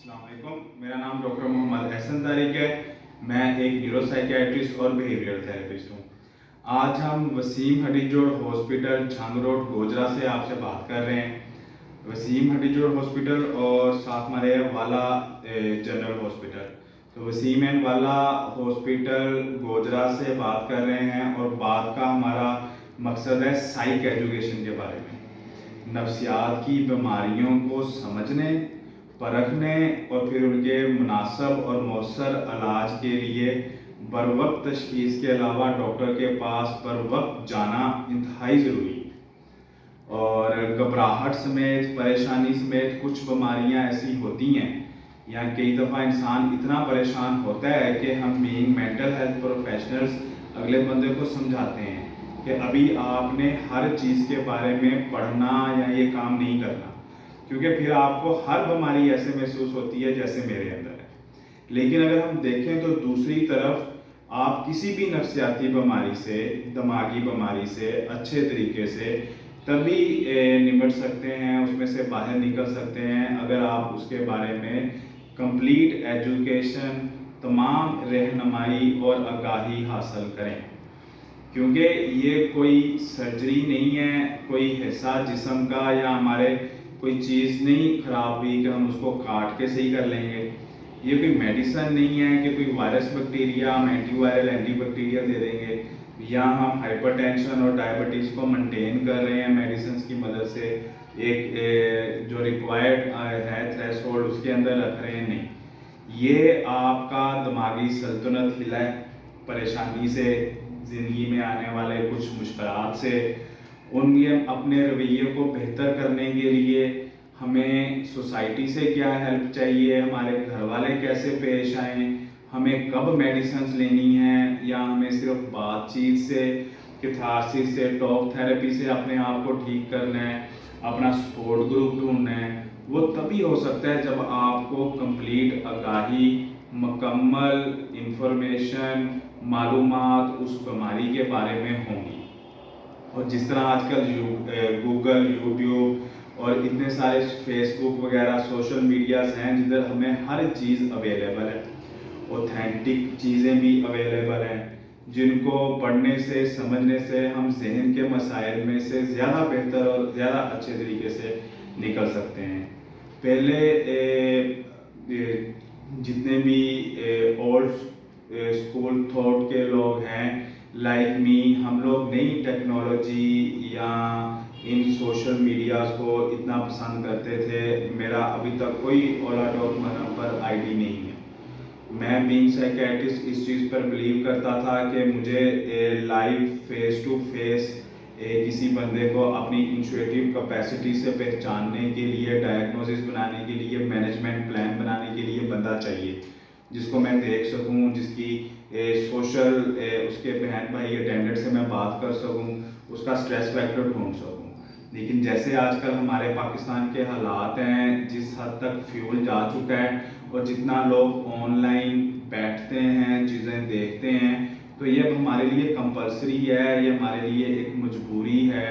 अस्सलाम वालेकुम, मेरा नाम डॉक्टर मोहम्मद एहसन तारिक है। मैं एक न्यूरो साइकियाट्रिस्ट और बिहेवियरल थेरेपिस्ट हूँ। आज हम वसीम हडीजोड़ हॉस्पिटल झंग रोड गोजरा से आपसे बात कर रहे हैं। वसीम हडीजोड़ हॉस्पिटल और साथ हमारे वाला जनरल हॉस्पिटल। तो वसीम एंड वाला हॉस्पिटल गोजरा से बात कर रहे हैं और बात का हमारा मकसद है साइक एजुकेशन के बारे में। नफ्सियात की बीमारियों को समझने, परखने और फिर उनके मुनासब और मौसर इलाज के लिए बर वक्त तशखीस के अलावा डॉक्टर के पास बर वक्त जाना इंतहाई ज़रूरी है। और घबराहट समेत, परेशानी समेत कुछ बीमारियां ऐसी होती हैं या कई दफ़ा इंसान इतना परेशान होता है कि हम बीइंग मेंटल हेल्थ प्रोफेशनल्स अगले बंदे को समझाते हैं कि अभी आपने हर चीज़ के बारे में पढ़ना या ये काम नहीं करना, क्योंकि फिर आपको हर बीमारी ऐसे महसूस होती है जैसे मेरे अंदर है। लेकिन अगर हम देखें तो दूसरी तरफ आप किसी भी नफ्सियाती बीमारी से, दिमागी बीमारी से अच्छे तरीके से तभी निपट सकते हैं, उसमें से बाहर निकल सकते हैं अगर आप उसके बारे में कंप्लीट एजुकेशन, तमाम रहनुमाई और आगाही हासिल करें। क्योंकि ये कोई सर्जरी नहीं है, कोई हिस्सा जिस्म का या हमारे कोई चीज़ नहीं ख़राब हुई कि हम उसको काट के सही कर लेंगे। ये कोई मेडिसिन नहीं है कि कोई वायरस बैक्टीरिया हम एंटीवायरल एंटीबैक्टीरियल दे देंगे, या हम हाइपरटेंशन और डायबिटीज़ को मेंटेन कर रहे हैं मेडिसिन की मदद से, एक जो रिक्वायर्ड है थ्रेशोल्ड उसके अंदर रख रहे हैं। नहीं, ये आपका दिमागी सल्तनत हिला है, परेशानी से, ज़िंदगी में आने वाले कुछ मुश्किलात से, उनके अपने रवैये को बेहतर करने के लिए हमें सोसाइटी से क्या हेल्प चाहिए, हमारे घर वाले कैसे पेश आएँ, हमें कब मेडिसिन लेनी है, या हमें सिर्फ बातचीत से, कैथारसिस से, टॉक थेरेपी से अपने आप को ठीक करना है, अपना सपोर्ट ग्रुप ढूंढना है। वो तभी हो सकता है जब आपको कंप्लीट आगाही, मुकम्मल इंफॉर्मेशन, मालूमात उस बीमारी के बारे में होंगी। और जिस तरह आजकल गूगल, यूट्यूब और इतने सारे फेसबुक वगैरह सोशल मीडियाज़ हैं जिधर हमें हर चीज़ अवेलेबल है, ऑथेंटिक चीज़ें भी अवेलेबल हैं, जिनको पढ़ने से, समझने से हम जहन के मसाइल में से ज़्यादा बेहतर और ज़्यादा अच्छे तरीके से निकल सकते हैं। पहले जितने भी ओल्ड स्कूल थॉट के लोग हैं लाइक मी, हम लोग नई टेक्नोलॉजी या इन सोशल मीडियाज़ को इतना पसंद करते थे। मेरा अभी तक कोई ओला टॉक मना पर आईडी नहीं है। मैं बीइंग साइकियाट्रिस्ट इस चीज़ पर बिलीव करता था कि मुझे लाइव फेस टू फेस किसी बंदे को अपनी इंट्यूटिव कैपेसिटी से पहचानने के लिए, डायग्नोसिस बनाने के लिए, मैनेजमेंट प्लान बनाने के लिए बंदा चाहिए जिसको मैं देख सकूं, जिसकी सोशल उसके बहन भाई अटेंडेंट से मैं बात कर सकूं, उसका स्ट्रेस फैक्टर ढूंढ सकूं। लेकिन जैसे आजकल हमारे पाकिस्तान के हालात हैं, जिस हद तक फ्यूल जा चुका है और जितना लोग ऑनलाइन बैठते हैं, चीज़ें देखते हैं, तो ये हमारे लिए कंपलसरी है, ये हमारे लिए एक मजबूरी है,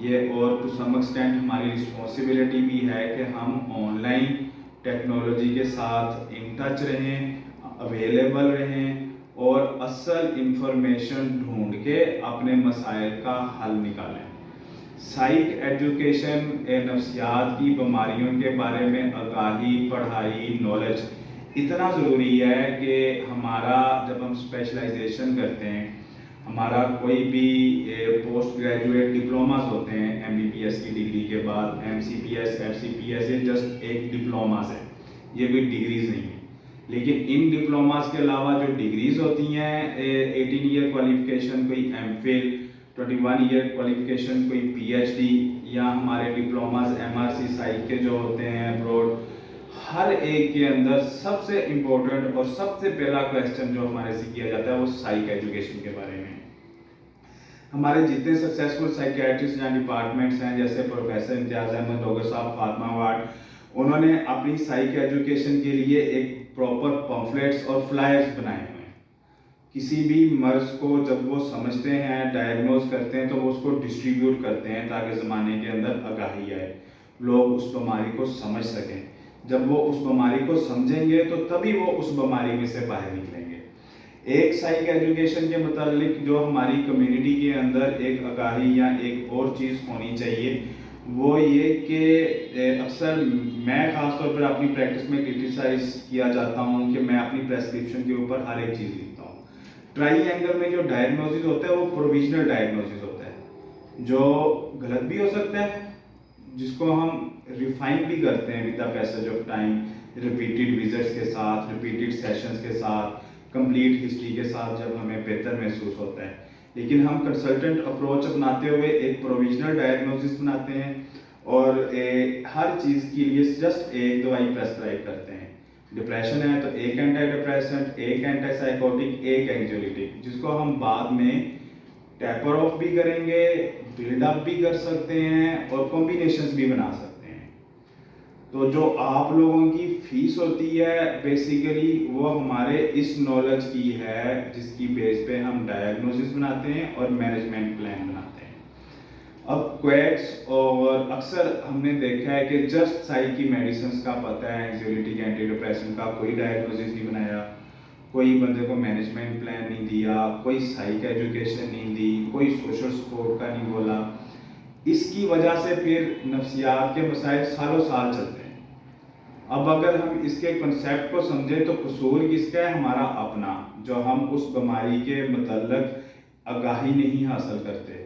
ये और टू सम एक्सटेंट हमारी रिस्पॉन्सिबिलिटी भी है कि हम ऑनलाइन टेक्नोलॉजी के साथ इन टच रहें, अवेलेबल रहें और असल इंफॉर्मेशन ढूंढ के अपने मसाइल का हल निकालें। साइक एजुकेशन नफ्सियात की बीमारियों के बारे में आगाही, पढ़ाई, नॉलेज इतना ज़रूरी है कि हमारा जब हम स्पेशलाइजेशन करते हैं, हमारा कोई भी पोस्ट ग्रेजुएट डिप्लोमास होते हैं एमबीबीएस की डिग्री के बाद, एमसीपीएस, एफसीपीएस, ये जस्ट एक डिप्लोमास है, ये कोई डिग्रीज नहीं है। लेकिन इन डिप्लोमास के अलावा जो डिग्रीज होती हैं, 18 ईयर क्वालिफिकेशन कोई एमफिल, 21 ईयर क्वालिफिकेशन कोई पीएचडी, या हमारे डिप्लोमास एमआरसी साइक के जो होते हैं अब्रॉड, हर एक के अंदर सबसे इम्पोर्टेंट और सबसे पहला क्वेश्चन जो हमारे से किया जाता है वो साइक एजुकेशन के बारे में। हमारे जितने सक्सेसफुल साइकियाट्रिस्ट या डिपार्टमेंट्स हैं, जैसे प्रोफेसर इम्तियाज़ अहमद डॉक्टर साहब, फातिमा अवार्ड, उन्होंने अपनी साइक एजुकेशन के लिए एक प्रॉपर पम्फलेट्स और फ्लायर्स बनाए हुए हैं। किसी भी मर्ज को जब वो समझते हैं, डायग्नोज करते हैं, तो वो उसको डिस्ट्रीब्यूट करते हैं ताकि ज़माने के अंदर आगाही आए, लोग उस बीमारी को समझ सकें। جب وہ اس بیماری کو سمجھیں گے تو تبھی وہ اس بیماری میں سے باہر نکلیں گے۔ ایک سائیک ایجوکیشن کے متعلق جو ہماری کمیونٹی کے اندر ایک آگاہی یا ایک اور چیز ہونی چاہیے وہ یہ کہ اکثر میں خاص طور پر اپنی پریکٹس میں کرٹیسائز کیا جاتا ہوں کہ میں اپنی پریسکرپشن کے اوپر ہر ایک چیز لکھتا ہوں۔ ٹرائی اینگل میں جو ڈائگنوسس ہوتا ہے وہ پروویژنل ڈائگنوسس ہوتا ہے جو غلط بھی ہو سکتا ہے، جس کو ہم ریفائن بھی کرتے ہیں with the passage of time, repeated visits کے ساتھ، ریپیٹڈ سیشنز کے ساتھ، کمپلیٹ ہسٹری کے ساتھ جب ہمیں بہتر محسوس ہوتا ہے۔ لیکن ہم کنسلٹنٹ اپروچ اپناتے ہوئے ایک پروویژنل ڈائگنوسس بناتے ہیں اور ہر چیز کے لیے جسٹ ایک دوائی پرسکرائب کرتے ہیں۔ ڈپریشن ہے تو ایک اینٹی ڈپریسنٹ، ایک اینٹی سائیکوٹک، ایک اینگزائٹک، جس کو ہم بعد میں ٹیپر آف بھی کریں گے، بلڈ اپ بھی کر سکتے ہیں اور کمبینیشنز بھی بنا سکتے ہیں۔ تو جو آپ لوگوں کی فیس ہوتی ہے بیسیکلی وہ ہمارے اس نالج کی ہے جس کی بیس پہ ہم ڈائگنوسس بناتے ہیں اور مینجمنٹ پلان بناتے ہیں۔ اب کویٹس اور اکثر ہم نے دیکھا ہے کہ جسٹ سائیک کی میڈیسنس کا پتہ ہے، اینگزائٹی اینٹی ڈپریسنٹ کا کوئی ڈائگنوسس نہیں بنایا، کوئی بندے کو مینجمنٹ پلان نہیں دیا، کوئی سائیک ایجوکیشن نہیں دی، کوئی سوشل سپورٹ کا نہیں بولا۔ اس کی وجہ سے پھر نفسیات کے مسائل سالوں سال چلتے ہیں۔ اب اگر ہم اس کے کنسیپٹ کو سمجھیں تو قصور کس کا ہے؟ ہمارا اپنا، جو ہم اس بیماری کے متعلق آگاہی نہیں حاصل کرتے۔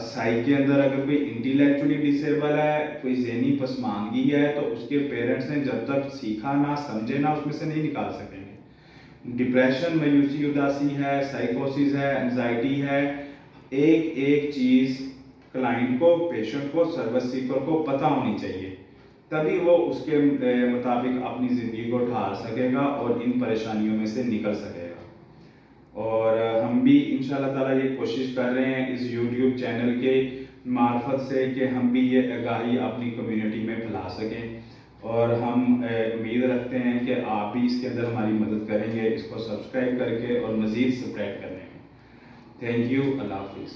سائیک کے اندر اگر کوئی انٹیلیکچولی ڈسیبل ہے، کوئی ذہنی پسماندگی ہے تو اس کے پیرنٹس نے جب تک سیکھا نہ سمجھے نہ اس میں سے نہیں نکال سکیں گے۔ ڈپریشن، مایوسی، اداسی ہے، سائیکوسس ہے، انزائٹی ہے، ایک ایک چیز کلائنٹ کو، پیشنٹ کو، سروس سیکر کو پتہ ہونی چاہیے، تبھی وہ اس کے مطابق اپنی زندگی کو ڈھال سکے گا اور ان پریشانیوں میں سے نکل سکے گا۔ اور ہم بھی انشاءاللہ تعالیٰ یہ کوشش کر رہے ہیں اس یوٹیوب چینل کے معرفت سے کہ ہم بھی یہ آگاہی اپنی کمیونٹی میں پھیلا سکیں، اور ہم امید رکھتے ہیں کہ آپ بھی اس کے اندر ہماری مدد کریں گے اس کو سبسکرائب کر کے اور مزید سپریڈ کرنے میں۔ تھینک یو، اللہ حافظ۔